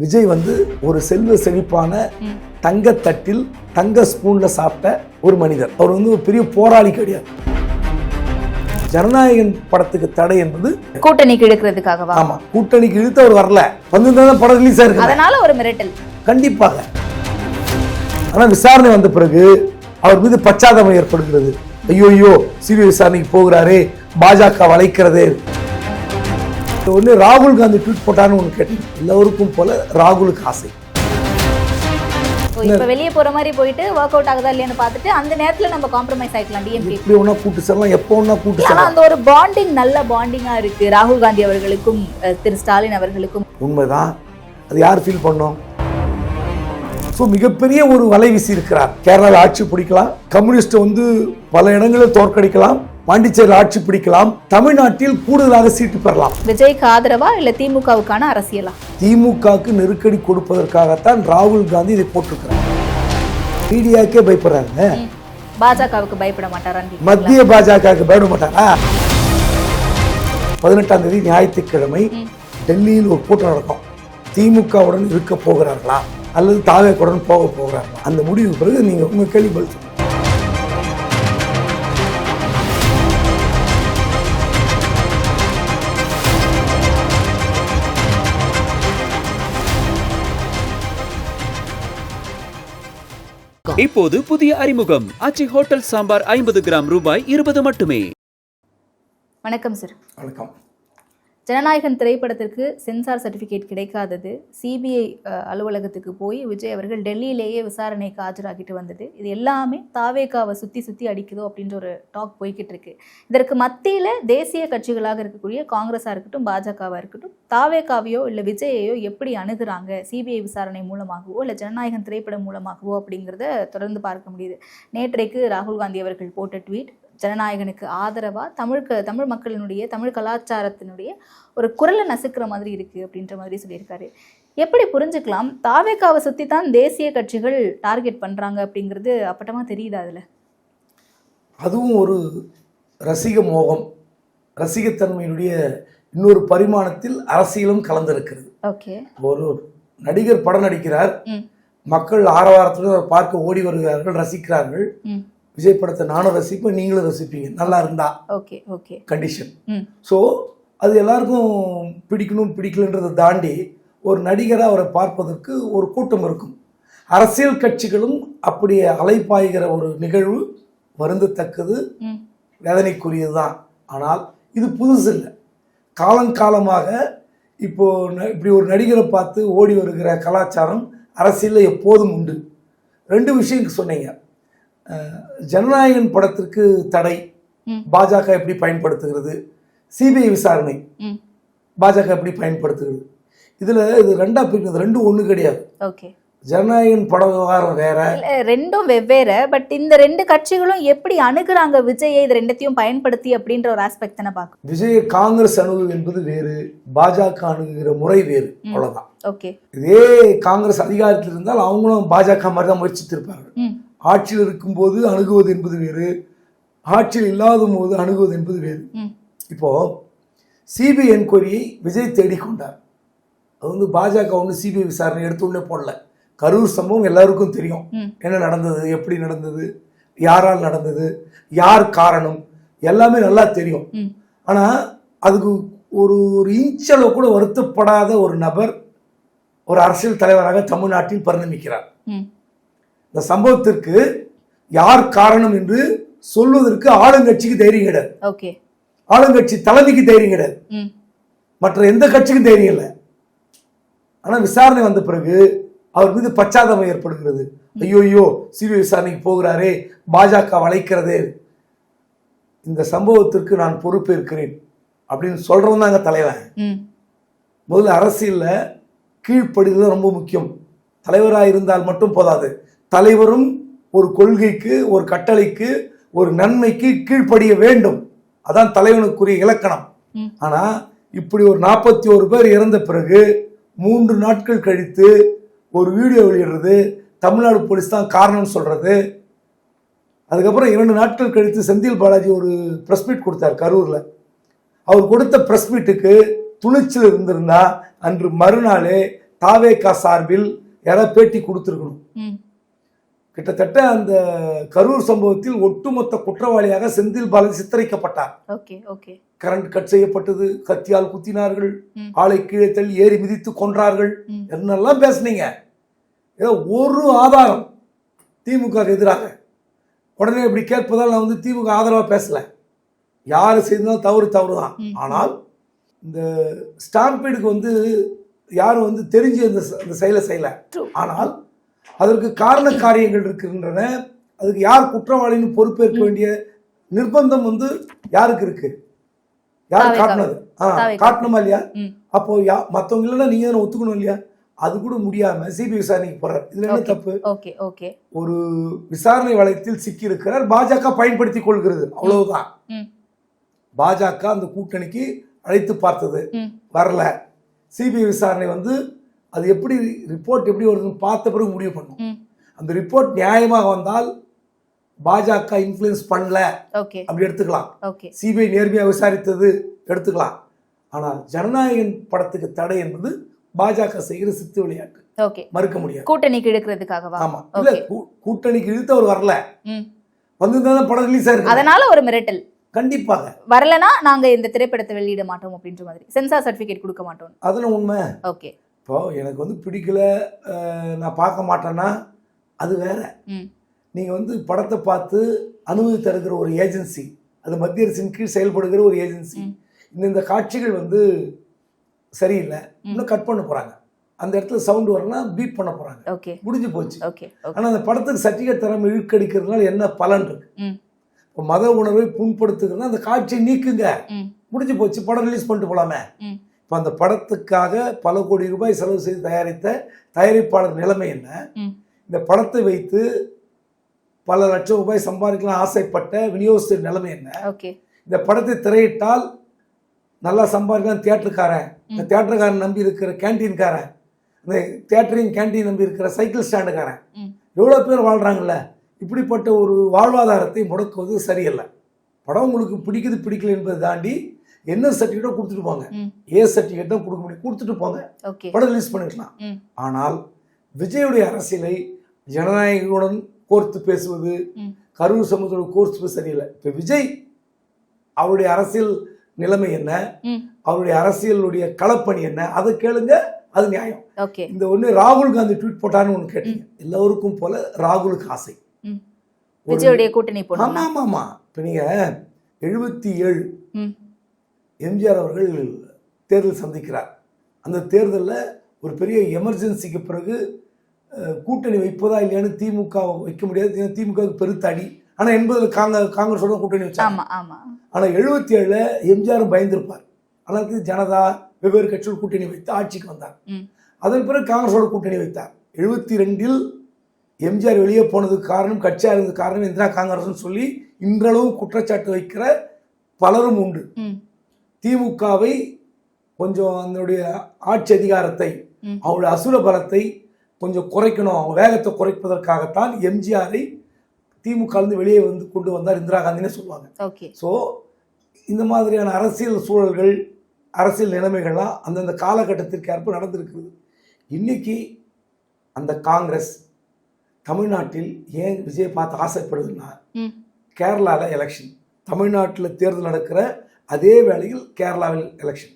விஜய் வந்து ஒரு செல்வ செழிப்பான தங்கத்தட்டில் தங்க ஸ்பூன்ல சாப்பிட்ட ஒரு மனிதர். அவர் வந்து ஒரு பெரிய போராளி கிடையாது. ஜனநாயகன் படத்துக்கு தடை என்பது கூட்டணிக்கு இழுக்கிறதுக்காகவா? ஆமா, கூட்டணிக்கு இழுத்து அவர் வரல, வந்து படம் ரிலீஸ் ஆயிருக்கு, அதனால ஒரு மிரட்டல் கண்டிப்பாக. ஆனா விசாரணை வந்த பிறகு அவர் மீது பச்சாதாபம் ஏற்படுகிறது. ஐயோ சிபிஐ விசாரணைக்கு போகிறாரே, பாஜக வளைக்கிறதே. ஒன்று ராகுல் காந்தி ட்வீட் போட்டான்னு ஒன்று கேட்டேன். எல்லோருக்கும் போல ராகுலுக்கு ஆசை. இப்ப வெளியே போற மாதிரி போயிட்டு ஒர்க் அவுட் ஆகுதா இல்லையான்னு பார்த்துட்டு அந்த நேரத்துல நம்ம காம்ப்ரமைஸ் ஆயிக்கலாம். டிஎம்கே இப்படி ஒண்ணா கூட்டு செல்லலாம், எப்போ ஒண்ணா கூட்டு செல்லலாம். அந்த ஒரு பாண்டிங் நல்ல பாண்டிங்கா இருக்கு ராகுல் காந்தி அவர்களுக்கும் திரு ஸ்டாலின் அவர்களுக்கும். உண்மைதான். அது யார் ஃபீல் பண்ணோம்? ஸோ மிகப்பெரிய ஒரு வலை வீசி இருக்கிறார். கேரளாவில் ஆட்சி பிடிக்கலாம், கம்யூனிஸ்ட் வந்து பல இடங்களில் தோற்கடிக்கலாம், பாண்டிச்சேரியில் ஆட்சி பிடிக்கலாம், தமிழ்நாட்டில் கூடுதலாக சீட்டு பெறலாம். விஜய்க்கு ஆதரவா இல்ல திமுகவுக்கான அரசியலா? திமுகவுக்கு நெருக்கடி கொடுப்பதற்காகத்தான் ராகுல் காந்தி இதை போட்டிருக்கிறார். மீடியாக்கே பயப்படுறாங்க, பாஜகவுக்கு பயப்பட மாட்டாரா? மத்திய பாஜகவுக்கு பயப்பட மாட்டாரா? 18ஆம் தேதி ஞாயிற்றுக்கிழமை டெல்லியில் ஒரு கூட்டம் நடக்கும். திமுகவுடன் இருக்க போகிறார்களா அல்லது தாவேக்குடன் போக போகிறார்களா? அந்த முடிவு பிறகு நீங்க உங்க கேள்வி பதில் சொல்லுங்க. இப்போது புதிய அறிமுகம் ஆச்சி ஹோட்டல் சாம்பார் 50 கிராம் ரூபாய் 20 மட்டுமே. வணக்கம் சார். வணக்கம். ஜனநாயகன் திரைப்படத்திற்கு சென்சார் சர்டிஃபிகேட் கிடைக்காதது, சிபிஐ அலுவலகத்துக்கு போய் விஜய் அவர்கள் டெல்லியிலேயே விசாரணைக்கு ஆஜராகிட்டு வந்தது, இது எல்லாமே தாவேகாவை சுற்றி அடிக்குதோ அப்படின்ற ஒரு டாக் போய்கிட்டு இருக்கு. இதற்கு மத்தியில் தேசிய கட்சிகளாக இருக்கக்கூடிய காங்கிரஸாக இருக்கட்டும், பாஜகவாக இருக்கட்டும், தாவேகாவையோ இல்லை விஜயையோ எப்படி அணுகுறாங்க, சிபிஐ விசாரணை மூலமாகவோ இல்லை ஜனநாயகன் திரைப்படம் மூலமாகவோ அப்படிங்கிறத தொடர்ந்து பார்க்க முடியுது. நேற்றைக்கு ராகுல் காந்தி அவர்கள் போட்ட ட்வீட் ஜனநாயகனுக்கு ஆதரவா தமிழ் மக்களினுடைய தமிழ் கலாச்சாரத்தினுடைய ஒரு குரலை நசுக்கிற மாதிரி இருக்கு அப்படின்ற மாதிரி சொல்லியிருக்காரு. எப்படி புரிஞ்சுக்கலாம் தாவேகாவை சுத்தி தான் தேசிய கட்சிகள் டார்கெட் பண்றாங்க அப்படிங்கிறது அப்பட்டமா தெரியுது. அதுல அதுவும் ஒரு ரசிக மோகம், ரசிகத்தன்மையினுடைய இன்னொரு பரிமாணத்தில் அரசியலும் கலந்திருக்கிறது. ஓகே, ஒரு நடிகர் படம் நடிக்கிறார், மக்கள் ஆரவாரத்துடன் பார்க்க ஓடி வருகிறார்கள், ரசிக்கிறார்கள். விஜய் படத்தை நானும் ரசிப்பேன், நீங்களும் ரசிப்பீங்க, நல்லா இருந்தா ஓகே ஓகே கண்டிஷன். ஸோ அது எல்லாருக்கும் பிடிக்கணும் பிடிக்கலன்றதை தாண்டி ஒரு நடிகராக அவரை பார்ப்பதற்கு ஒரு கூட்டம் இருக்கும். அரசியல் கட்சிகளும் அப்படியே அலைப்பாய்கிற ஒரு நிகழ்வு வருந்தத்தக்கது, வேதனைக்குரியது தான். ஆனால் இது புதுசு இல்லை. காலங்காலமாக இப்படி ஒரு நடிகரை பார்த்து ஓடி வருகிற கலாச்சாரம் அரசியலில் எப்போதும் உண்டு. 2 விஷயம் சொன்னீங்க. ஜனநாயகன் படத்திற்கு தடை பாஜக எப்படி பயன்படுத்துகிறது, சிபிஐ விசாரணை பாஜக எப்படி பயன்படுத்துகிறது, இது ரெண்டா பிரிக்கிறது. 2 ஒண்ணு கிடையாது. ஜனநாயகன் பட விவகாரம் வேற, 2 வெவ்வேறு. பட் இந்த 2 கட்சிகளும் எப்படி அணுகுறாங்க விஜயை, இது 2த்தையும் பயன்படுத்தி அப்படின்ற ஒரு ஆஸ்பெக்ட் தானே பார்க்க. விஜய் காங்கிரஸ் அணுகு என்பது வேறு, பாஜக அணுகுகிற முறை வேறு, அவ்வளவுதான். ஓகே, இதே காங்கிரஸ் அதிகாரத்தில் இருந்தால் அவங்களும் பாஜக மாதிரி தான் முயற்சித்திருப்பார்கள். ஆட்சியில் இருக்கும்போது அணுகுவது என்பது வேறு, ஆட்சியில் இல்லாத போது அணுகுவது என்பது வேறு. இப்போ சிபிஐ என்கொயரியை விஜய் தேடிக்கொண்டார். அது வந்து பாஜக ஒன்று சிபிஐ விசாரணை எடுத்துள்ளே போடல. கரூர் சம்பவம் எல்லாருக்கும் தெரியும், என்ன நடந்தது, எப்படி நடந்தது, யாரால் நடந்தது, யார் காரணம், எல்லாமே நல்லா தெரியும். ஆனா அதுக்கு ஒரு இன்ச்சளவு கூட வருத்தப்படாத ஒரு நபர் ஒரு அரசியல் தலைவராக தமிழ்நாட்டில் பரிணமிக்கிறார். இந்த சம்பவத்திற்கு யார் காரணம் என்று சொல்வதற்கு ஆளுங்கட்சிக்கு தைரியம் கிடையாது, ஆளுங்கட்சி தலைமைக்கு தைரியம் கிடையாது, மற்ற எந்த கட்சிக்கும் தைரியம் இல்லை. ஆனா விசாரணை வந்த பிறகு அவர் மீது பச்சாதாபம் ஏற்படுகிறது. ஐயோ சிபிஐ விசாரணைக்கு போகிறாரே, பாஜக வளைக்கிறதே, இந்த சம்பவத்திற்கு நான் பொறுப்பேற்கிறேன் அப்படின்னு சொல்றவன் தாங்க தலைவன். முதல்ல அரசியல்ல கீழ்ப்படிதல் ரொம்ப முக்கியம். தலைவராக இருந்தால் மட்டும் போதாது, தலைவரும் ஒரு கொள்கைக்கு, ஒரு கட்டளைக்கு, ஒரு நன்மைக்கு கீழ்ப்படிய வேண்டும். அதான் தலைவனுக்குரிய இலக்கணம். ஆனா இப்படி ஒரு 41 பேர் இறந்த பிறகு 3 நாட்கள் கழித்து ஒரு வீடியோ வெளியிடுறது, தமிழ்நாடு போலீஸ் தான் காரணம் சொல்றது. அதுக்கப்புறம் 2 நாட்கள் கழித்து செந்தில் பாலாஜி ஒரு பிரஸ் மீட் கொடுத்தார் கரூர்ல. அவர் கொடுத்த பிரஸ் மீட்டுக்கு துணிச்சல் இருந்திருந்தா அன்று மறுநாளே தாவேகா சார்பில் யாராவது பேட்டி கொடுத்துருக்கணும். கிட்டத்தட்ட அந்த கரூர் சம்பவத்தில் ஒட்டுமொத்த குற்றவாளியாக செந்தில் பாலாஜி சித்தரிக்கப்பட்டார். கரண்ட் கட் செய்யப்பட்டது, கத்தியால் குத்தினார்கள், ஆளை கீழே தள்ளி ஏறி மிதித்து கொன்றார்கள், என்னெல்லாம் பேசுனீங்க. ஏதோ ஒரு ஆதாரம் திமுக எதிராக உடனே இப்படி கேட்பதால் நான் திமுக ஆதரவாக பேசல. யாரு செய்தாலும் தவறு தான். ஆனால் இந்த ஸ்டாம்பீடுக்கு யாரும் தெரிஞ்சு அந்த செயலை செய்யல. ஆனால் அதற்கு காரண காரியங்கள் இருக்கின்றன. அதுக்கு யார் குற்றவாளின்னு பொறுப்பேற்க வேண்டிய நிர்பந்தம் யாருக்கு இருக்கு? யார் காட்டினது? காட்டணுமா இல்லையா? அப்போ மற்றவங்க இல்லைன்னா நீங்க தானே ஒத்துக்கணும் இல்லையா? அது கூட முடியாம சிபிஐ விசாரணைக்கு போறார். இதுல என்ன தப்பு? ஒரு விசாரணை வளையத்தில் சிக்கி இருக்கிறார், பாஜக பயன்படுத்திக் கொள்கிறது, அவ்வளவுதான். பாஜக அந்த கூட்டணிக்கு அழைத்து பார்த்தது, வரல. சிபிஐ விசாரணை அது எப்படி ரிப்போர்ட் எப்படி வருதுன்னு பார்த்த பிறகு முடிவு பண்ணும். அந்த ரிப்போர்ட் நியாயமாக வந்தால் பாஜக இன்ஃப்ளூயன்ஸ் பண்ணல அப்படி எடுத்துக்கலாம். சிபிஐ நேர்மையாக விசாரித்தது எடுத்துக்கலாம். ஆனால் ஜனநாயகன் படத்துக்கு தடை என்பது பாஜக செய்கிற சித்து விளையாட்டு, மறுக்க முடியாது. கூட்டணிக்கு இழுக்கிறதுக்காக. ஆமா, இல்ல கூட்டணிக்கு இழுத்து அவர் வரல, வந்திருந்தா படம் ரிலீஸ் ஆயிருக்கு. அதனால ஒரு மிரட்டல் கண்டிப்பாக வரலனா நாங்க இந்த திரைப்படத்தை வெளியிட மாட்டோம் அப்படின்ற மாதிரி சென்சார் சர்டிபிகேட் கொடுக்க மாட்டோம். அதெல்லாம் உண்மை. ஓகே, இப்போ எனக்கு பிடிக்கல, நான் பார்க்க மாட்டேன்னா அது வேற. நீங்க படத்தை பார்த்து அனுமதி தருகிற ஒரு ஏஜென்சி, அது மத்திய அரசின் கீழ் செயல்படுகிற ஒரு ஏஜென்சி, இந்த காட்சிகள் சரியில்லை, இன்னும் கட் பண்ண போறாங்க, அந்த இடத்துல சவுண்ட் வரனா பீட் பண்ண போறாங்க, முடிஞ்சு போச்சு. ஆனா அந்த படத்துக்கு சர்டிபிகேட் தராம இழுக்கடிக்கிறதுனால என்ன பலன் இருக்கு? இப்போ மத உணர்வை புண்படுத்துகிறதுனா அந்த காட்சியை நீக்குங்க, முடிஞ்சு போச்சு, படம் ரிலீஸ் பண்ணிட்டு போலாமே. இப்போ அந்த படத்துக்காக பல கோடி ரூபாய் செலவு செய்து தயாரித்த தயாரிப்பாளர் நிலைமை என்ன? இந்த படத்தை வைத்து பல லட்சம் ரூபாய் சம்பாதிக்கலாம் ஆசைப்பட்ட விநியோகஸ்தர் நிலைமை என்ன? இந்த படத்தை திரையிட்டால் நல்லா சம்பாதிக்கலாம் தியேட்டருக்காரன், இந்த தியேட்டருக்காரன் நம்பி இருக்கிற கேன்டீன்காரன், இந்த தியேட்டரிங் கேன்டீன் நம்பி இருக்கிற சைக்கிள் ஸ்டாண்டுக்காரன், எவ்வளோ பேர் வாழ்கிறாங்கல்ல. இப்படிப்பட்ட ஒரு வாழ்வாதாரத்தை முடக்குவது சரியில்லை. படம் உங்களுக்கு பிடிக்குது பிடிக்கல என்பதை தாண்டி என்ன சர்டிஃபிகேட்டோ கொடுத்துட்டு போங்க, ஏ சர்டிஃபிகேட் தான் கொடுக்க முடியும், கொடுத்துட்டு போங்க, படம் ரிலீஸ் பண்ணிக்கலாம். ஆனால் விஜயுடைய அரசியலை ஜனநாயகத்துடன் கோர்த்து பேசுவது, கரூர் சமூகத்தோட கோர்த்து பேச சரியில்லை. இப்போ விஜய் அவருடைய அரசியல் நிலைமை என்ன, அவருடைய அரசியலுடைய களப்பணி என்ன, அதை கேளுங்க, அது நியாயம். இந்த ஒன்று ராகுல் காந்தி ட்வீட் போட்டான்னு ஒன்று கேட்டீங்க, எல்லோருக்கும் போல ராகுலுக்கு ஆசை விஜயுடைய கூட்டணி. ஆமா ஆமா. இப்போ நீங்க 77 எம்ஜிஆர் அவர்கள் தேர்தல் சந்திக்கிறார். அந்த தேர்தலில் ஒரு பெரிய எமர்ஜென்சிக்கு பிறகு கூட்டணி வைப்பதா இல்லையான்னு திமுக வைக்க முடியாது, திமுகவுக்கு பெருத்த அடி. ஆனால் 80 காங்கிரஸோட கூட்டணி வச்சாங்க. ஆனால் 77 எம்ஜிஆரும் பயந்திருப்பார். ஆனால் ஜனதா வெவ்வேறு கட்சிகள் கூட்டணி வைத்து ஆட்சிக்கு வந்தார். அதன் பிறகு காங்கிரஸோட கூட்டணி வைத்தார். 72 எம்ஜிஆர் வெளியே போனதுக்கு காரணம், கட்சியாக இருந்தது காரணம் இந்திரா காங்கிரஸ் சொல்லி இன்றளவு குற்றச்சாட்டு வைக்கிற பலரும் உண்டு. திமுகவை கொஞ்சம் அதனுடைய ஆட்சி அதிகாரத்தை, அவருடைய அசுர பலத்தை கொஞ்சம் குறைக்கணும், அவங்க வேகத்தை குறைப்பதற்காகத்தான் எம்ஜிஆரை திமுக வெளியே கொண்டு வந்தார் இந்திரா காந்தினே சொல்லுவாங்க. ஸோ இந்த மாதிரியான அரசியல் சூழல்கள், அரசியல் நிலைமைகள்லாம் அந்தந்த காலகட்டத்திற்கு ஏற்ப நடந்திருக்குது. இன்னைக்கு அந்த காங்கிரஸ் தமிழ்நாட்டில் ஏன் விஜய் பார்த்து ஆசைப்படுதுன்னா, கேரளாவில் எலெக்ஷன், தமிழ்நாட்டில் தேர்தல் நடக்கிற அதே வேளையில் கேரளாவில் எலெக்ஷன்,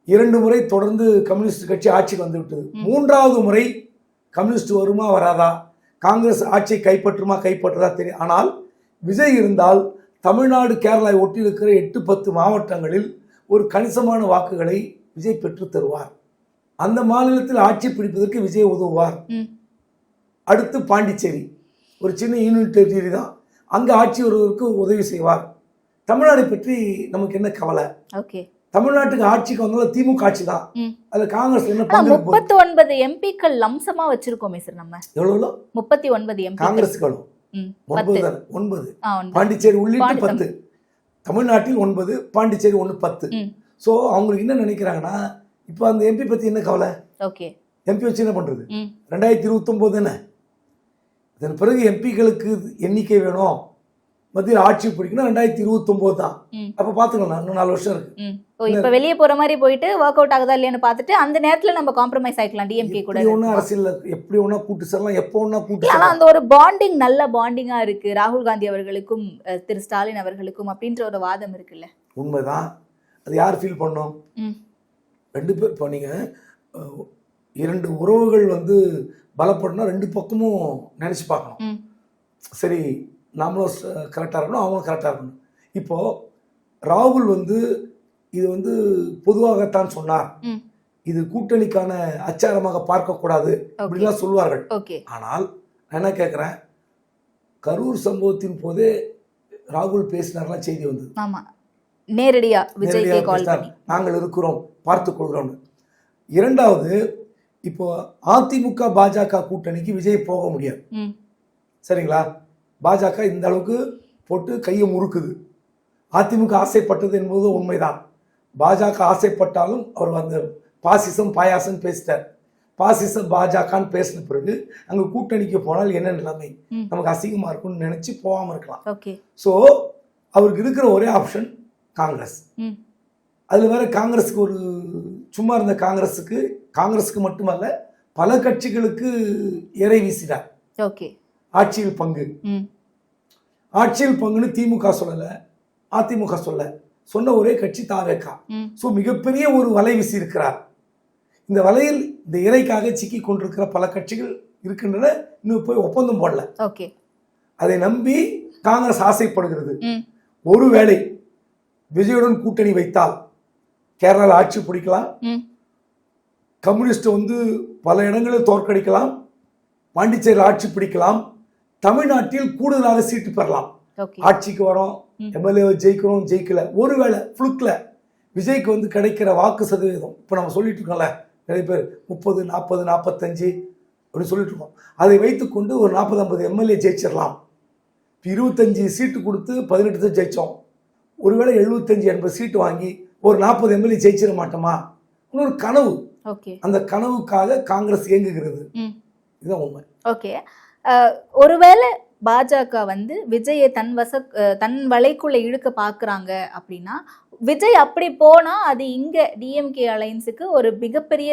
2 முறை தொடர்ந்து கம்யூனிஸ்ட் கட்சி ஆட்சிக்கு வந்து விட்டது. 3வது முறை கம்யூனிஸ்ட் வருமா வராதா, காங்கிரஸ் ஆட்சியை கைப்பற்றுமா கைப்பற்றதா தெரியும். ஆனால் விஜய் இருந்தால் தமிழ்நாடு கேரளாவை ஒட்டி இருக்கிற 8-10 மாவட்டங்களில் ஒரு கணிசமான வாக்குகளை விஜய் பெற்று தருவார். அந்த மாநிலத்தில் ஆட்சி பிடிப்பதற்கு விஜய் உதவுவார். அடுத்து பாண்டிச்சேரி, ஒரு சின்ன யூனியன் டெரிட்டரி தான், அங்கே ஆட்சி வருவதற்கு உதவி செய்வார். தமிழ்நாடு பற்றி நமக்கு என்ன கவலை? தமிழ்நாட்டுக்கு ஆட்சிக்கு வந்தாலும் திமுக ஆட்சி தான், அதுல காங்கிரஸ் என்ன 39 எம்பிக்கள் லம்சமா வச்சிருக்கோமே சார் நம்ம. எவ்வளவு? 39 எம்பி காங்கிரஸ்களும் 9 பாண்டிச்சேரி உள்ளிட்டு 10, தமிழ்நாட்டில் 9, பாண்டிச்சேரி 1 10. ஸோ அவங்களுக்கு என்ன நினைக்கிறாங்கன்னா, இப்போ அந்த எம்பி பத்தி என்ன கவலை? எம்பி வச்சு என்ன பண்றது? 2029 என்ன, இதன் பிறகு எம்பிக்களுக்கு எண்ணிக்கை வேணும், மத்தியில் ஆட்சி பிடிக்கணும் 2029 தான். ம். அப்ப பாத்துக்கலாம், இன்னும் 4 வருஷம் இருக்கு. ஓ, இப்ப வெளியே போற மாதிரி போயிட்டு ஒர்க் அவுட் ஆகுதா இல்லையான்னு பார்த்துட்டு அந்த நேரத்துல நம்ம காம்ப்ரமைஸ் ஆயிக்கலாம் டிஎம்கே கூட. இப்படி ஒன்றும் அரசியல் எப்படி ஒன்றா கூட்டு செல்லலாம், எப்போ ஒன்றா கூட்டு ஆனா செல்லலாம். அந்த ஒரு பாண்டிங் நல்ல பாண்டிங்கா இருக்கு ராகுல் காந்தி அவர்களுக்கும் திரு ஸ்டாலின் அவர்களுக்கும் அப்படின்ற ஒரு வாதம் இருக்குல்ல. உண்மைதான். அது யார் ஃபீல் பண்ணோம்? ம். 2 பேர். இப்போ நீங்கள் 2 உறவுகள் வந்து பலப்படணும், 2 பக்கமும் நினச்சி பார்க்கணும். ம். சரி, நாமளும் கரெக்டாக இருக்கணும், அவங்களும் கரெக்டாக இருக்கணும். இப்போது ராகுல் வந்து இது வந்து பொதுவாகத்தான் சொன்னார், ம். இது கூட்டணிக்கான அச்சாரமாக பார்க்கக்கூடாது அப்படிலாம் சொல்வார்கள். ஓகே. ஆனால் நான் என்ன கேட்குறேன், கரூர் சம்பவத்தின் போதே ராகுல் பேசினார்லாம் செய்தி வந்தது. ஆமா, நேரடியா விஜய்க்கு நேரடியாக கால் பேசினார், பண்ணி. நாங்கள் இருக்கிறோம், பார்த்துக் கொள்கிறோம். இரண்டாவது, இப்போ அதிமுக பாஜக கூட்டணிக்கு விஜய் போக முடியாது. ம். சரிங்களா? பாஜக இந்த அளவுக்கு போட்டு கையை முறுக்குது. அதிமுக ஆசைப்பட்டது என்பது உண்மைதான். பாஜக ஆசைப்பட்டாலும் அவர் அந்த பாசிசம் பாயாசம் பேசிட்டார். பாசிசம் பாஜகன்னு பேசின பிறகு அங்கே கூட்டணிக்கு போனால் என்ன நிலைமை, நமக்கு அசிங்கமாக இருக்கும்னு நினச்சி போகாமல் இருக்கலாம். ஓகே. ஸோ அவருக்கு இருக்கிற ஒரே ஆப்ஷன் காங்கிரஸ். ம். அதில் வேற காங்கிரஸுக்கு ஒரு சும்மா இருந்த காங்கிரஸுக்கு மட்டுமல்ல பல கட்சிகளுக்கு இறை வீசினார். ஓகே. ஆட்சியில் பங்கு. ம். ஆட்சியில் பங்குன்னு திமுக சொல்லலை, அதிமுக சொன்ன ஒரே கட்சி தாவேகா. ம். ஸோ மிகப்பெரிய ஒரு வலை வீசி இருக்கிறார். இந்த வலையில் இந்த இறைக்காக சிக்கி கொண்டிருக்கிற பல கட்சிகள் இருக்கின்றன, இன்னும் போய் ஒப்பந்தம் போடல. ஓகே. அதை நம்பி காங்கிரஸ் ஆசைப்படுகிறது. ம். ஒருவேளை விஜயுடன் கூட்டணி வைத்தால் கேரளாவில் ஆட்சி பிடிக்கலாம், ம். கம்யூனிஸ்ட் வந்து பல இடங்களில் தோற்கடிக்கலாம், பாண்டிச்சேரியில் ஆட்சி பிடிக்கலாம், தமிழ்நாட்டில் கூடுதலாக சீட்டு பெறலாம். ஓகே. ஆட்சிக்கு வரோம், எம்எல்ஏவை ஜெயிக்கிறோம், ஜெயிக்கல, ஒருவேளை ஃப்ளுக்கில் விஜய்க்கு வந்து கிடைக்கிற வாக்கு சதவீதம் இப்போ நம்ம சொல்லிட்டு இருக்கோம்ல, நிறைய பேர் 30, 40, 45 அப்படின்னு சொல்லிட்டு இருக்கோம். அதை வைத்துக்கொண்டு ஒரு 40-50 எம்எல்ஏ ஜெயிச்சிடலாம். இப்போ 25 சீட்டு கொடுத்து 18 தான் ஜெயித்தோம். ஒருவேளை 75-80 சீட்டு வாங்கி ஒரு 40 எம்எல்ஏ ஜெயிச்சிட மாட்டோமா? இன்னொரு கனவு. ஓகே. அந்த கனவுக்காக காங்கிரஸ் இயங்குகிறது. ம். இதுதான் உண்மை. ஓகே. ஒருவேளை பாஜக வந்து விஜயை தன் வலைக்குள்ள இழுக்க பாக்குறாங்க அப்படின்னா, விஜய் அப்படி போனா அது இங்க டிஎம்கே அலைன்ஸுக்கு ஒரு மிகப்பெரிய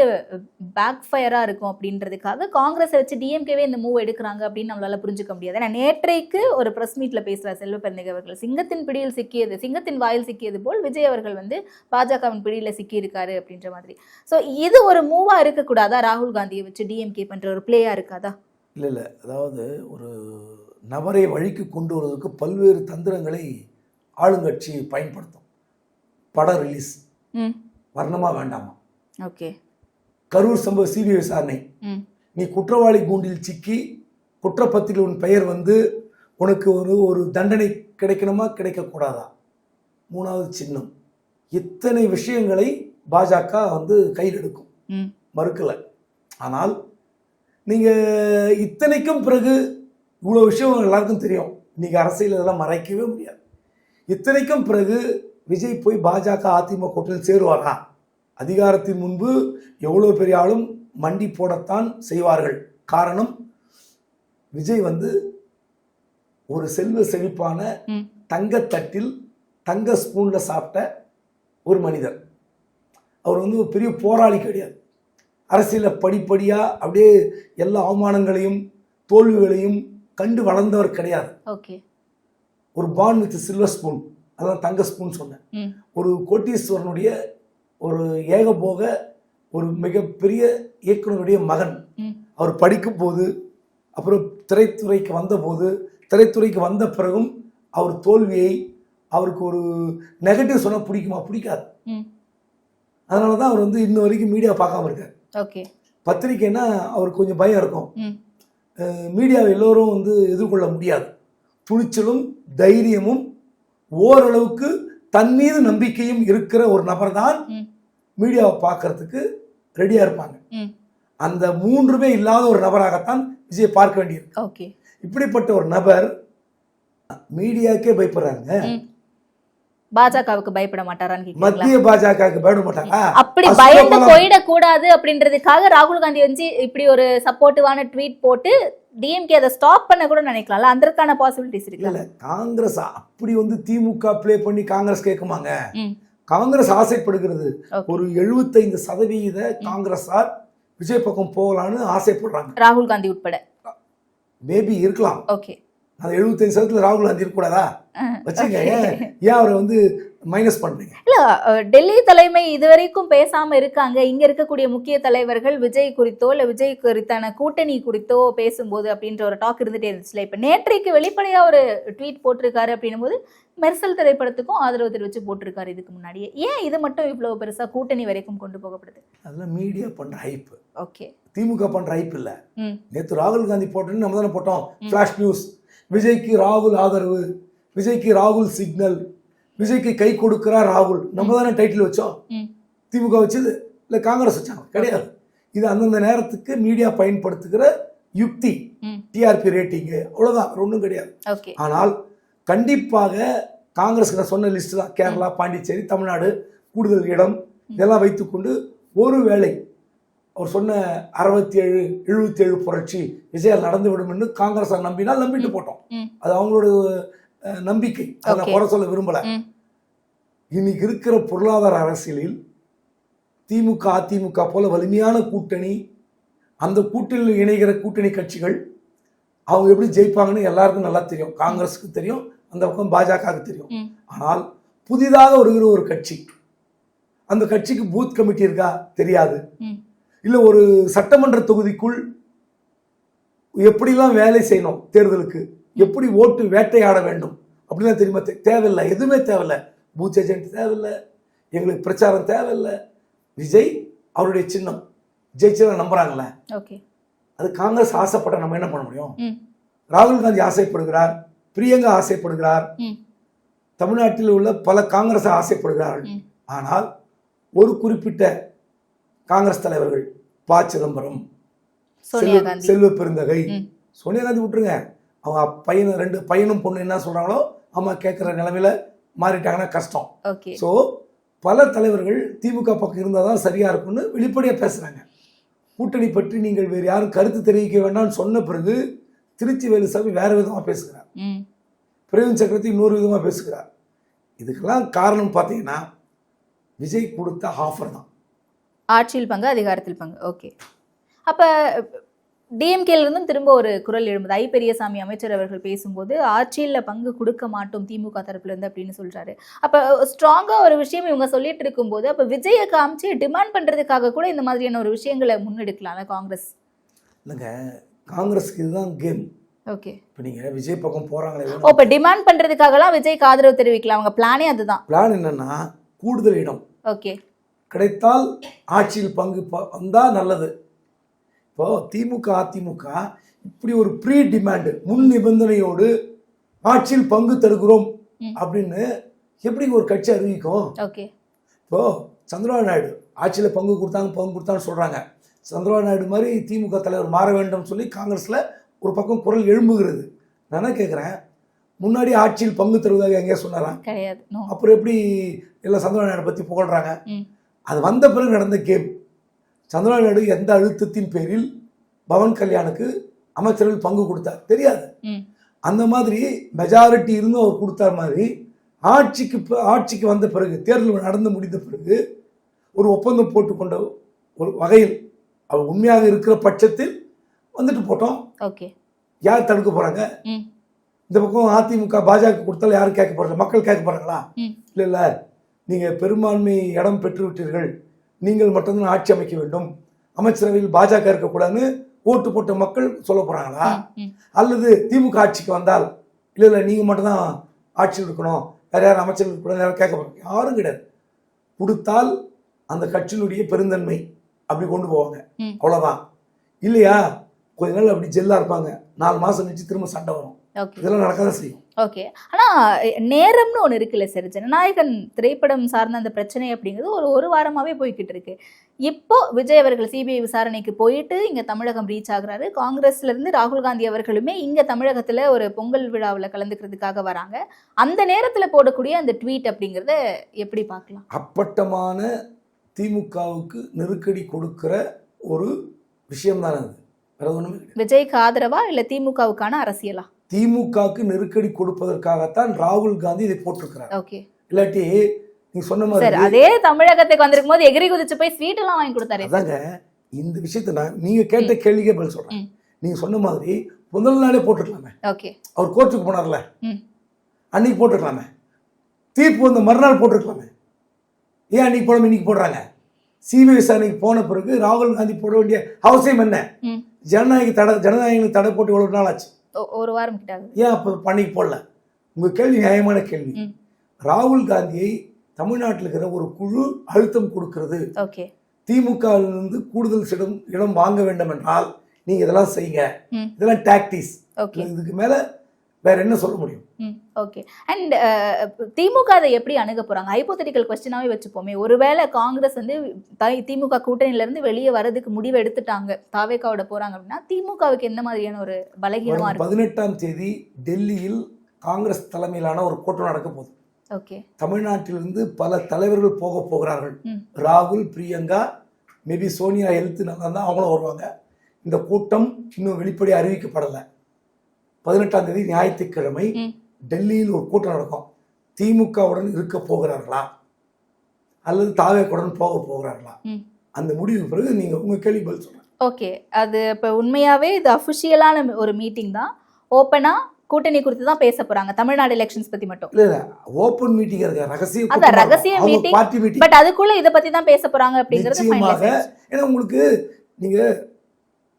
பேக் ஃபயரா இருக்கும் அப்படின்றதுக்காக காங்கிரஸை வச்சு டிஎம்கேவே இந்த மூவ் எடுக்கிறாங்க அப்படின்னு நம்மளால புரிஞ்சுக்க முடியாது. ஏன்னா நேற்றைக்கு ஒரு பிரஸ் மீட்ல பேசுறார் செல்வ பெருந்தகை அவர்கள், சிங்கத்தின் வாயில் சிக்கியது போல் விஜய் அவர்கள் வந்து பாஜகவின் பிடியில சிக்கி இருக்காரு அப்படின்ற மாதிரி. ஸோ இது ஒரு மூவா இருக்கக்கூடாதா? ராகுல் காந்தியை வச்சு டிஎம்கே பண்ற ஒரு பிளேயா இருக்காதா? இல்லை, அதாவது ஒரு நபரை வழிக்கு கொண்டு வருவதற்கு பல்வேறு தந்திரங்களை ஆளுங்கட்சி பயன்படுத்தும். படம் ரிலீஸ் வர்ணமா வேண்டாமா? ஓகே. கரூர் சம்பவ சிபிஐ விசாரணை, நீ குற்றவாளி கூண்டில் சிக்கி குற்றப்பத்திரிகை உன் பெயர் வந்து உனக்கு ஒரு தண்டனை கிடைக்கணுமா கிடைக்கக்கூடாதா? 3வது சின்னம். இத்தனை விஷயங்களை பாஜக வந்து கையில் எடுக்கும், மறுக்கலை. ஆனால் நீங்கள் இத்தனைக்கும் பிறகு இவ்வளோ விஷயம் எல்லாருக்கும் தெரியும், இன்னைக்கு அரசியல் இதெல்லாம் மறைக்கவே முடியாது. இத்தனைக்கும் பிறகு விஜய் போய் பாஜக அதிமுக கூட்டணியில் சேருவாரா? அதிகாரத்தின் முன்பு எவ்வளோ பெரிய ஆளும் மண்டி போடத்தான் செய்வார்கள். காரணம், விஜய் வந்து ஒரு செல்வ செழிப்பான தங்கத்தட்டில் தங்க ஸ்பூனில் சாப்பிட்ட ஒரு மனிதர். அவர் வந்து ஒரு பெரிய போராளி கிடையாது. அரசியலில் படிப்படியாக அப்படியே எல்லா அவமானங்களையும் தோல்விகளையும் கண்டு வளர்ந்தவர் கிடையாது. ஓகே. ஒரு பார்ன் வித் சில்வர் ஸ்பூன், அதான் தங்க ஸ்பூன் சொன்னேன். ஒரு கோட்டீஸ்வரனுடைய ஒரு ஏகபோக ஒரு மிகப்பெரிய இயக்குனருடைய மகன். அவர் படிக்கும் போது, அப்புறம் திரைத்துறைக்கு வந்த பிறகும் அவர் தோல்வியை, அவருக்கு ஒரு நெகட்டிவ் சொன்னால் பிடிக்குமா? பிடிக்காது. அதனால தான் அவர் வந்து இன்ன வரைக்கும் மீடியா பார்க்காம இருக்கார். ஓகே. பத்திரிக்கைன்னா அவருக்கு கொஞ்சம் பயம் இருக்கும். மீடியாவை எல்லோரும் வந்து எதிர்கொள்ள முடியாது. துணிச்சலும் தைரியமும் ஓரளவுக்கு தன் மீது நம்பிக்கையும் இருக்கிற ஒரு நபர் தான் மீடியாவை பார்க்கறதுக்கு ரெடியா இருப்பாங்க. அந்த 3மே இல்லாத ஒரு நபராகத்தான் விஜய் பார்க்க வேண்டியிருக்கு. ஓகே. இப்படிப்பட்ட ஒரு நபர் மீடியாக்கே பயப்படுறாங்க, பாஜகவுக்கு பயப்பட மாட்டாரான்னு, மத்திய பாஜகவுக்கு பயப்பட மாட்டாரா? அப்படி பயந்து போயிடக்கூடாது அப்படின்றதுக்காக ராகுல் காந்தி வந்து இப்படி ஒரு சப்போர்ட்டிவான ட்வீட் போட்டு டிஎம்கே அதை ஸ்டாப் பண்ண கூட நினைக்கலாம்ல, அதற்கான பாசிபிலிட்டிஸ் இருக்கு. இல்ல காங்கிரஸ் அப்படி வந்து திமுக ப்ளே பண்ணி காங்கிரஸ் கேட்குமாங்க? ம். காங்கிரஸ் ஆசைப்படுகிறது. Okay. ஒரு 75% காங்கிரஸார் விஜய் பக்கம் போகலான்னு ஆசைப்படுறாங்க. ராகுல் காந்தி உட்பட. மேபி இருக்கலாம். ஓகே. அது 75% ராகுல் காந்தி இருக்கக்கூடாதா? வச்சுங்க. ஏன் அவரை வந்து மைனஸ் பண்றீங்க? இல்ல டெல்லி தலைமை இதுவரைக்கும் பேசாம இருக்காங்க. இங்க இருக்கக்கூடிய முக்கிய தலைவர்கள் விஜய் குறித்தோ இல்ல விஜய் குறித்தான கூட்டணி குறித்தோ பேசும்போது அப்படின்ற ஒரு டாக் இருந்துட்டே இருந்துச்சுல. இப்ப நேற்றைக்கு வெளிப்படையா ஒரு ட்வீட் போட்டிருக்காரு அப்படின்னும் போது மெர்சல் திரைப்படத்துக்கும் ஆதரவு தெரிவிச்சு போட்டிருக்காரு இதுக்கு முன்னாடியே. ஏன் இது மட்டும் இவ்வளவு பெருசா கூட்டணி வரைக்கும் கொண்டு போகப்படுது? அதெல்லாம் மீடியா பண்ற ஹைப். ஓகே. திமுக பண்ற ஹைப் இல்ல. நேத்து ராகுல் காந்தி போட்டோன்னு நம்ம தானே போட்டோம். Flash news. விஜய்க்கு ராகுல் ஆதரவு, விஜய்க்கு ராகுல் சிக்னல், விஜய்க்கு கை கொடுக்கிறார் ராகுல். நம்ம தானே டைட்டில் வச்சோம். திமுக வச்சது இல்ல காங்கிரஸ் வச்சாங்க? கிடையாது. இது அந்தந்த நேரத்துக்கு மீடியா பயன்படுத்துகிற யுக்தி, டிஆர்பி ரேட்டிங், அவ்வளவுதான், ஒன்றும் கிடையாது. ஆனால் கண்டிப்பாக காங்கிரஸ் சொன்ன லிஸ்ட் தான் கேரளா, பாண்டிச்சேரி, தமிழ்நாடு, கூடுதல் இடம் இதெல்லாம் வைத்துக்கொண்டு ஒருவேளை அவர் சொன்ன 67, 77 புரட்சி விஜயால் நடந்து விடும் என்று காங்கிரஸ் நம்பினால் நம்பிட்டு போட்டோம். அது அவங்களோட நம்பிக்கை. அதை குறை சொல்ல விரும்பல. இன்னைக்கு இருக்கிற பொருளாதார அரசியலில் திமுக அதிமுக போல வலிமையான கூட்டணி, அந்த கூட்டணியில் இணைகிற கூட்டணி கட்சிகள் அவங்க எப்படி ஜெயிப்பாங்கன்னு எல்லாருக்கும் நல்லா தெரியும். காங்கிரஸுக்கு தெரியும், அந்த பக்கம் பாஜகவுக்கு தெரியும். ஆனால் புதிதாக வருகிற ஒரு கட்சி, அந்த கட்சிக்கு பூத் கமிட்டி இருக்கா தெரியாது. இல்ல ஒரு சட்டமன்ற தொகுதிக்குள் எப்படிலாம் வேலை செய்யணும், தேர்தலுக்கு எப்படி ஓட்டு வேட்டையாட வேண்டும் அப்படிலாம் தெரியுமா? தேவையில்லை. எதுவுமே தேவையில்லை. பூத் ஏஜென்ட் தேவையில்லை, எங்களுக்கு பிரச்சாரம் தேவையில்லை. விஜய் அவருடைய சின்னம் ஜெயிச்சா நம்புறாங்கல்ல. அது காங்கிரஸ் ஆசைப்பட்ட நம்ம என்ன பண்ண முடியும்? ராகுல் காந்தி ஆசைப்படுகிறார், பிரியங்கா ஆசைப்படுகிறார், தமிழ்நாட்டில் உள்ள பல காங்கிரஸ் ஆசைப்படுகிறார்கள். ஆனால் ஒரு குறிப்பிட்ட காங்கிரஸ் தலைவர்கள், ப. சிதம்பரம், செல்வ பெருந்தகை, சோனியா காந்தி விட்டுருங்க, அவங்க பையன் 2 பையனும் பொண்ணு என்ன சொல்றாங்களோ அம்மா கேட்கிற நிலைமையில மாறிட்டாங்கன்னா கஷ்டம். ஸோ பல தலைவர்கள் திமுக பக்கம் இருந்தால் தான் சரியா இருக்கும்னு வெளிப்படையா பேசுறாங்க. கூட்டணி பற்றி நீங்கள் வேறு யாரும் கருத்து தெரிவிக்க வேண்டாம்னு சொன்ன பிறகு திருச்சி வேலுசாமி வேற விதமா பேசுகிறார், பிரவீன் சக்கரவர்த்தி இன்னொரு விதமா பேசுகிறார். இதுக்கெல்லாம் காரணம் பார்த்தீங்கன்னா விஜய் கொடுத்த ஆஃபர் தான். ஆட்சியில் பங்கு, அதிகாரத்தில் பங்கு. ஓகே. அப்ப டிஎம்கேல இருந்தும் திரும்ப ஒரு குரல் எழும்புது. ஐ பெரியசாமி அமைச்சர் அவர்கள் பேசும்போது ஆட்சியில் பங்கு கொடுக்க மாட்டோம் திமுக தரப்புல இருந்து அப்படின்னு சொல்றாரு. அப்ப ஸ்ட்ராங்கா ஒரு விஷயம் இவங்க சொல்லிட்டு இருக்கும் போது அப்ப விஜயை காமிச்சு டிமாண்ட் பண்றதுக்காக கூட இந்த மாதிரியான ஒரு விஷயங்களை முன்னெடுக்கலாம்ல காங்கிரஸ்? இல்லைங்க, காங்கிரஸ்க்கு இதுதான் கேம். ஓகே. இப்போ நீங்க விஜய் பக்கம் போறாங்களே, இப்ப டிமாண்ட் பண்றதுக்காகலாம் விஜய்க்கு ஆதரவு தெரிவிக்கலாம். அவங்க பிளானே அதுதான். பிளான் என்னன்னா கூடுதல் இடம். ஓகே. கிடைத்தால் ஆட்சியில் பங்கு வந்தா நல்லது. இப்போ திமுக அதிமுக இப்படி ஒரு ப்ரீ டிமாண்ட், முன் நிபந்தனையோடு ஆட்சியில் பங்கு தருகிறோம் அப்படின்னு எப்படி ஒரு கட்சி அறிவிக்கும்? இப்போ சந்திரபாபு நாயுடு ஆட்சியில் பங்கு கொடுத்தான்னு சொல்றாங்க. சந்திரபாபு நாயுடு மாதிரி திமுக தலைவர் மாற வேண்டும் சொல்லி காங்கிரஸ்ல ஒரு பக்கம் குரல் எழும்புகிறது. நான் என்ன கேட்குறேன், முன்னாடி ஆட்சியில் பங்கு தருவதாக எங்கேயா சொன்னாரா? கிடையாது. அப்புறம் எப்படி எல்லாம் சந்திரபாபு நாயுடு பற்றி புகழ்றாங்க? அது வந்த பிறகு நடந்த கேம். சந்திரபாபு நாயுடு எந்த அழுத்தத்தின் பேரில் பவன் கல்யாணுக்கு அமைச்சர்கள் பங்கு கொடுத்தார் தெரியாது. அந்த மாதிரி மெஜாரிட்டி இருந்தும் அவர் கொடுத்தார் மாதிரி ஆட்சிக்கு வந்த பிறகு, தேர்தல் நடந்து முடிந்த பிறகு ஒரு ஒப்பந்தம் போட்டுக்கொண்ட ஒரு வகையில் அவர் உண்மையாக இருக்கிற பட்சத்தில் வந்துட்டு போட்டோம். யார் தடுக்க போறாங்க? இந்த பக்கம் அதிமுக பாஜக கொடுத்தாலும் யாரும் கேட்க போறாங்க? மக்கள் கேட்க போறாங்களா? இல்ல, நீங்க பெரும்பான்மை இடம் பெற்று விட்டீர்கள், நீங்கள் மட்டும்தான் ஆட்சி அமைக்க வேண்டும், அமைச்சரவையில் பாஜக இருக்கக்கூடாதுன்னு ஓட்டு போட்ட மக்கள் சொல்ல போறாங்களா? அல்லது திமுக ஆட்சிக்கு வந்தால் இல்ல நீங்க மட்டும்தான் ஆட்சியில் இருக்கணும், வேற யாரும் அமைச்சர்கள் இருக்கக்கூடாது யாரும் கேட்க போறாங்க? யாரும் கிடையாது. கொடுத்தால் அந்த கட்சியினுடைய பெருந்தன்மை அப்படி கொண்டு போவாங்க, அவ்வளவுதான். இல்லையா கொஞ்ச நாள் அப்படி ஜெல்லா இருப்பாங்க, 4 மாசம் கழிச்சு திரும்ப சண்டை வரும். இதெல்லாம் நடக்கதான் செய்யும். ஓகே. ஆனா நேரம்னு ஒன்று இருக்குல்ல சார், ஜனநாயகன் திரைப்படம் சார்ந்த அந்த பிரச்சனை அப்படிங்கிறது ஒரு வாரமாவே போய்கிட்டு இருக்கு. இப்போ விஜய் அவர்கள் சிபிஐ விசாரணைக்கு போயிட்டு இங்க தமிழகம் ரீச் ஆகுறாரு. காங்கிரஸ்ல இருந்து ராகுல் காந்தி அவர்களுமே இங்க தமிழகத்துல ஒரு பொங்கல் விழாவில் கலந்துக்கிறதுக்காக வராங்க. அந்த நேரத்துல போடக்கூடிய அந்த ட்வீட் அப்படிங்கிறத எப்படி பார்க்கலாம்? அப்பட்டமான திமுகவுக்கு நெருக்கடி கொடுக்கிற ஒரு விஷயம் தான் அது. வேற ஒண்ணுமே கிடையாது. விஜய்க்கு ஆதரவா இல்ல திமுகவுக்கான அரசியலா? திமுகவுக்கு நெருக்கடி கொடுப்பதற்காகத்தான் ராகுல் காந்தி இதை போட்டிருக்கிறார். ஓகே. இல்லாட்டி நீங்க சொன்ன சார், மாதிரி அதே தமிழகத்துக்கு வந்திருக்கும் போது எகிரி குதிச்சு போய் ஸ்வீட் எல்லாம் வாங்கி கொடுத்தாரு. அதாங்க இந்த விஷயத்தை நீங்க கேட்ட கேள்விக்கே பதில் சொல்றேன். நீங்க சொன்ன மாதிரி முதல் நாளே போட்டுக்கலாமே. ஓகே. அவர் கோர்ட்டுக்கு போனார்ல, அன்னைக்கு போட்டுக்கலாமே. தீர்ப்பு வந்த மறுநாள் போட்டிருக்கலாமே. ஏன் அன்னைக்கு போடாம இன்னைக்கு போடுறாங்க? சிபிஐ விசாரணைக்கு போன பிறகு ராகுல் காந்தி போட வேண்டிய அவசியம் என்ன? ஜனநாயகங்களுக்கு தடை போட்டு எவ்வளவு நாள் ஆச்சு? ஒரு வாரம் கிட்ட. ஏன் அப்போ அன்னைக்கு போடல? உங்க கேள்வி நியாயமான கேள்வி. ராகுல் காந்தியை தமிழ்நாட்டில் இருக்கிற ஒரு குழு அழுத்தம் கொடுக்கிறது. ஓகே. திமுகவிலிருந்து கூடுதல் இடம் வாங்க வேண்டும் என்றால் நீங்க இதெல்லாம் செய்யுங்க. இதெல்லாம் டாக்டிஸ். இதுக்கு மேல வேற என்ன சொல்ல முடியும்? ஓகே. அண்ட் திமுக அதை எப்படி அணுக போறாங்க? ஹைப்போதெட்டிக்கல் क्वेश्चनாவே வச்சுப்போமே. ஒருவேளை காங்கிரஸ் வந்து திமுக கூட்டணியில இருந்து வெளியே வரதுக்கு முடிவு எடுத்துட்டாங்க, தாவேகாவோட போறாங்க அப்படின்னா திமுகவுக்கு என்ன மாதிரியான ஒரு பலகீனமா இருக்கு? 18ஆம் தேதி டெல்லியில் காங்கிரஸ் தலைமையிலான ஒரு கூட்டம் நடக்க போகுது. ஓகே. தமிழ்நாட்டிலிருந்து பல தலைவர்கள் போக போகிறார்கள். ராகுல், பிரியங்கா, மேபி சோனியா ஹெல்த் நல்லா தான் அவங்களும் வருவாங்க. இந்த கூட்டம் இன்னும் வெளிப்படையாக அறிவிக்கப்படலை. 18ஆம் தேதி ஞாயிற்றுக்கிழமை டெல்லியில் ஒரு கூட்டம் நடக்கும். திமுகவுடன் இருக்க போகிறார்களா அல்லது தாவேக்குடன் போக போகிறார்களா? அந்த முடிவு பிறகு நீங்க உங்க கேள்வி பதில் சொல்லுங்க. ஓகே. அது இப்போ உண்மையாவே இது அஃபிஷியலான ஒரு மீட்டிங் தான். ஓப்பனா கூட்டணி குறித்து தான் பேச போறாங்க, தமிழ்நாடு எலெக்ஷன்ஸ் பத்தி மட்டும் இல்ல. ஓபன் மீட்டிங் இருக்கு, ரகசிய அத ரகசிய மீட்டிங், பார்ட்டி மீட்டிங். பட் அதுக்குள்ள இத பத்தி தான் பேச போறாங்க அப்படிங்கிறது நிச்சயமாக. ஏன்னா உங்களுக்கு நீங்க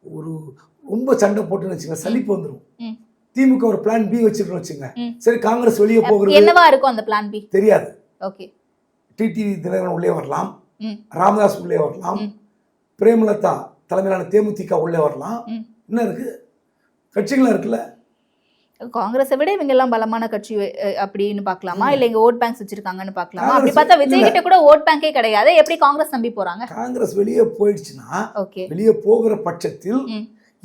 ஒரு ரொம்ப சண்டை போட்டுன்னு வச்சுங்க, சலிப்பு வந்துடும். திமுக ஒரு பிளான் பி வச்சிருக்கோம் வச்சுங்க. சரி, காங்கிரஸ் வெளியே போகிறது என்னவா இருக்கும் அந்த பிளான் பி தெரியாது. ஓகே. டிடிவி தினகரன் உள்ளே வரலாம், ராமதாஸ் உள்ளே வரலாம், பிரேமலதா தலைமையிலான தேமுதிக உள்ளே வரலாம். என்ன இருக்கு? கட்சிகளா இருக்குல்ல. காங்கிரஸை விட இவங்க எல்லாம் பலமான கட்சி அப்படின்னு பாக்கலாமா? இல்ல இங்க ஓட் பேங்க்ஸ் வச்சிருக்காங்கன்னு பாக்கலாமா? அப்படி பார்த்தா விஜய் கிட்ட கூட ஓட் பேங்கே கிடையாது. எப்படி காங்கிரஸ் நம்பி போறாங்க? காங்கிரஸ் வெளியே போயிடுச்சுன்னா, வெளியே போகிற பட்சத்தில்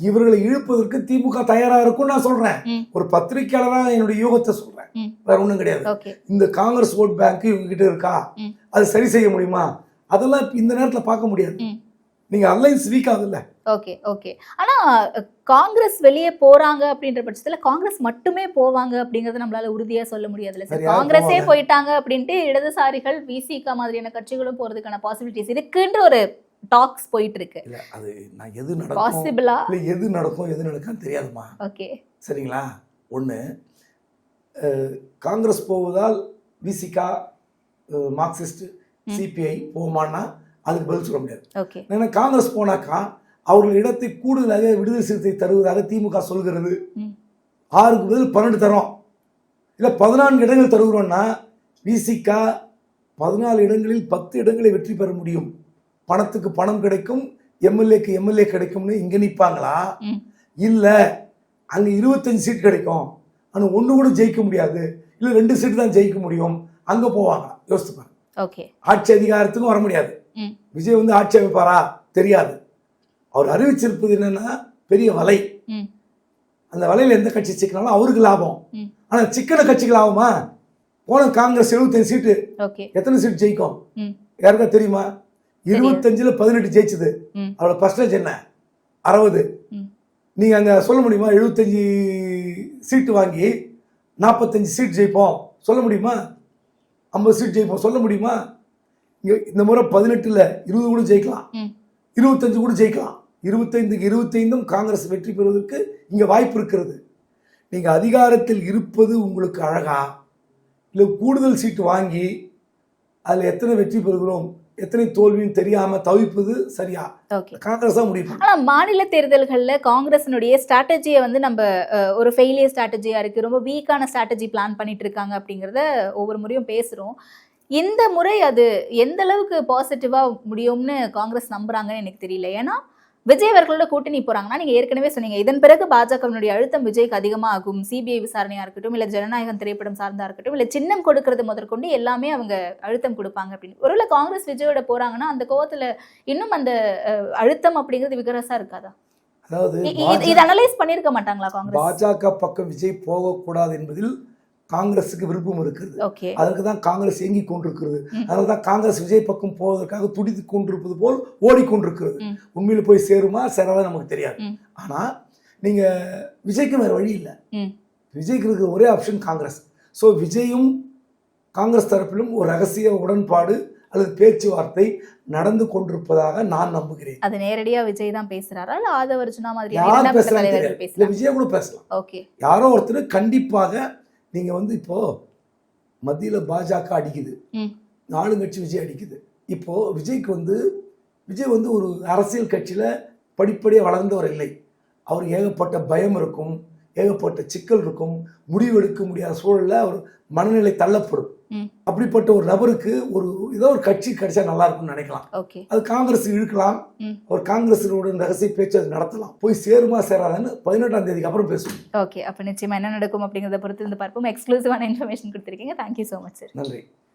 இவர்களை இழுப்பதற்கு திமுக தயாரா இருக்கும் நான் சொல்றேன். ஒரு பத்திரிகையாளரா என்னுடைய யூகத்தை சொல்றேன், வேற ஒண்ணும் கிடையாது. இந்த காங்கிரஸ் ஓட் பேங்க் இவங்க கிட்ட இருக்கா, அது சரி செய்ய முடியுமா? அதெல்லாம் இந்த நேரத்துல பார்க்க முடியாது. நீங்க அலைன்ஸ் வீக் ஆகுதுல்ல. ஓகே. ஓகே. ஆனா காங்கிரஸ் வெளியே போறாங்க அப்படின்ற பட்சத்துல காங்கிரஸ் மட்டுமே போவாங்க அப்படிங்கறது நம்மளால உறுதியா சொல்ல முடியாதுல்ல சார். காங்கிரஸே போயிட்டாங்க அப்படின்ட்டு இடதுசாரிகள், விசிக மாதிரியான கட்சிகளும் போறதுக்கான பாசிபிலிட்டிஸ் இருக்குன்ற ஒரு டாக்ஸ் போயிட்டு இருக்கு. இல்ல, அது நான் எது நடக்கும் பாசிபிளா இல்ல எது நடக்கும் எது நடக்கும் தெரியாதுமா. ஓகே, சரிங்களா? ஒண்ணு, காங்கிரஸ் போவதால் விசிகா, மார்க்சிஸ்ட், சிபிஐ போமானா அதுக்கு பதில் சொல்ல முடியாது. ஓகே. ஏன்னா காங்கிரஸ் போனாக்கா அவர்கள் இடத்தை கூடுதலாக விடுதலை சிறுத்தை தருவதாக திமுக சொல்கிறது. 6க்கு பதில் 12 தரோம், இல்லை 14 இடங்கள் தருகிறோம்னா விசிகா 14 இடங்களில் 10 இடங்களை வெற்றி பெற முடியும். பணத்துக்கு பணம் கிடைக்கும், எம்எல்ஏக்கு எம்எல்ஏ கிடைக்கும்னு இங்க நிற்பாங்களா? இல்ல அங்க 25 சீட் கிடைக்கும், ஆனால் 1 கூட ஜெயிக்க முடியாது, இல்லை 2 சீட் தான் ஜெயிக்க முடியும், அங்க போவாங்க. யோசிச்சுப்பாங்க. ஓகே. ஆட்சி அதிகாரத்துக்கும் வர முடியாது. விஜய் வந்து ஆட்சி அமைப்பாரா தெரியாது. அவர் அறிவிச்சிருப்பது என்னன்னா பெரிய வலை. அந்த வலையில எந்த கட்சி சிக்கினாலும் அவருக்கு லாபம். ஆனா சிக்கன கட்சிக்கு லாபமா? போன காங்கிரஸ் 75 சீட்டு, எத்தனை சீட் ஜெயிக்கும் யாருக்கா தெரியுமா? 25ல் 18 ஜெயிச்சது. அவரோட பர்சன்டேஜ் என்ன? 60. நீங்க அங்க சொல்ல முடியுமா 75 சீட்டு வாங்கி 45 சீட் ஜெயிப்போம் சொல்ல முடியுமா? 50 சீட் ஜெயிப்போம் சொல்ல முடியுமா? இந்த முறை 18ல் 20 கூட ஜெயிக்கலாம், 25 கூட ஜெயிக்கலாம். 25க்கு 25ம் காங்கிரஸ் வெற்றி பெறுவதற்கு இங்க வாய்ப்பு இருக்கிறது. நீங்க அதிகாரத்தில் இருப்பது உங்களுக்கு அழகா, இல்லை கூடுதல் சீட்டு வாங்கி அதுல எத்தனை வெற்றி பெறுகிறோம் எத்தனை தோல்வியும் தெரியாம தவிப்பது சரியா? காங்கிரஸ் தான் முடியும். ஆனா மாநில தேர்தல்கள்ல காங்கிரஸினுடைய ஸ்ட்ராட்டஜியை வந்து நம்ம ஒரு ஃபெயிலியர் ஸ்ட்ராட்டஜியா இருக்கு, ரொம்ப வீக்கான ஸ்ட்ராட்டஜி பிளான் பண்ணிட்டு இருக்காங்க அப்படிங்கறத ஒவ்வொரு முறையும் பேசுறோம். இந்த முறை அது எந்த அளவுக்கு பாசிட்டிவா முடியும்னு காங்கிரஸ் நம்புறாங்கன்னு எனக்கு தெரியல. ஏன்னா விஜய் அவர்களோட கூட்டணி போறாங்கன்னா, நீங்க ஏற்கனவே சொன்னீங்க இதன் பிறகு பாஜகவினுடைய அழுத்தம் விஜய்க்கு அதிகமா ஆகும். சிபிஐ விசாரணையா இருக்கட்டும், இல்ல ஜனநாயகம் திரைப்படம் சார்ந்தா இருக்கட்டும், இல்ல சின்னம் கொடுக்கறது முதற்கொண்டு எல்லாமே அவங்க அழுத்தம் கொடுப்பாங்க அப்படின்னு. ஒருவேளை காங்கிரஸ் விஜயோட போறாங்கன்னா அந்த கோவத்துல இன்னும் அந்த அழுத்தம் அப்படிங்கிறது விகரசா இருக்காதா? அதாவது இது அனலைஸ் பண்ணிருக்க மாட்டாங்களா காங்கிரஸ்? பாஜக பக்கம் விஜய் போகக்கூடாது என்பதில் காங்கிரஸுக்கு விருப்பம் இருக்குது. ஓகே. அதற்கு தான் காங்கிரஸ் இயங்கி கொண்டிருக்கிறது. அதனால தான் காங்கிரஸ் விஜய் பக்கம் போவதற்காக துடித்து கொண்டிருப்பது போல் ஓடிக்கொண்டிருக்கிறது. உண்மையில் போய் சேருமா சேராத நமக்கு தெரியாது. ஆனால் நீங்கள் விஜய்க்கு வேறு வழி இல்லை. விஜய்க்கு இருக்கிற ஒரே ஆப்ஷன் காங்கிரஸ். ஸோ விஜயும் காங்கிரஸ் தரப்பிலும் ஒரு ரகசிய உடன்பாடு அல்லது பேச்சுவார்த்தை நடந்து கொண்டிருப்பதாக நான் நம்புகிறேன். அது நேரடியா விஜய் தான் பேசுறாரா இல்ல ஆதவ அர்ஜுனா மாதிரி யார் பேசுறாங்க இல்ல விஜய் கூட பேசலாம். ஓகே. யாரோ ஒருத்தர் கண்டிப்பாக நீங்க வந்து இப்போ மத்தியில பாஜக அடிக்குது, ஆளுங்கட்சி விஜய் அடிக்குது. இப்போ விஜய் வந்து ஒரு அரசியல் கட்சியில படிப்படியாக வளர்ந்தவர் இல்லை. அவருக்கு ஏகப்பட்ட பயம் இருக்கும், ஏகப்பட்ட சிக்கல் இருக்கும், முடிவெடுக்க முடியாத சூழலில் அவர் மனநிலை தள்ளப்படும். அப்படிப்பட்ட ஒரு நபருக்கு ஏதோ ஒரு கட்சி கிடைச்சா நல்லா இருக்கும்னு நினைக்கலாம். அது காங்கிரஸ் இழுக்கலாம், ஒரு காங்கிரஸோட ரகசிய பேச்சு அது நடத்தலாம். போய் சேருமா சேராதான்னு 18ஆம் தேதிக்கு அப்புறம் பேசுவோம். ஓகே. அப்போ நிச்சயமா என்ன நடக்கும் அப்படிங்கிறத பொறுத்து இருந்து பார்ப்போம். எக்ஸ்க்ளூசிவான இன்ஃபர்மேஷன் கொடுத்துருக்கீங்க. Thank you so much sir. நன்றி.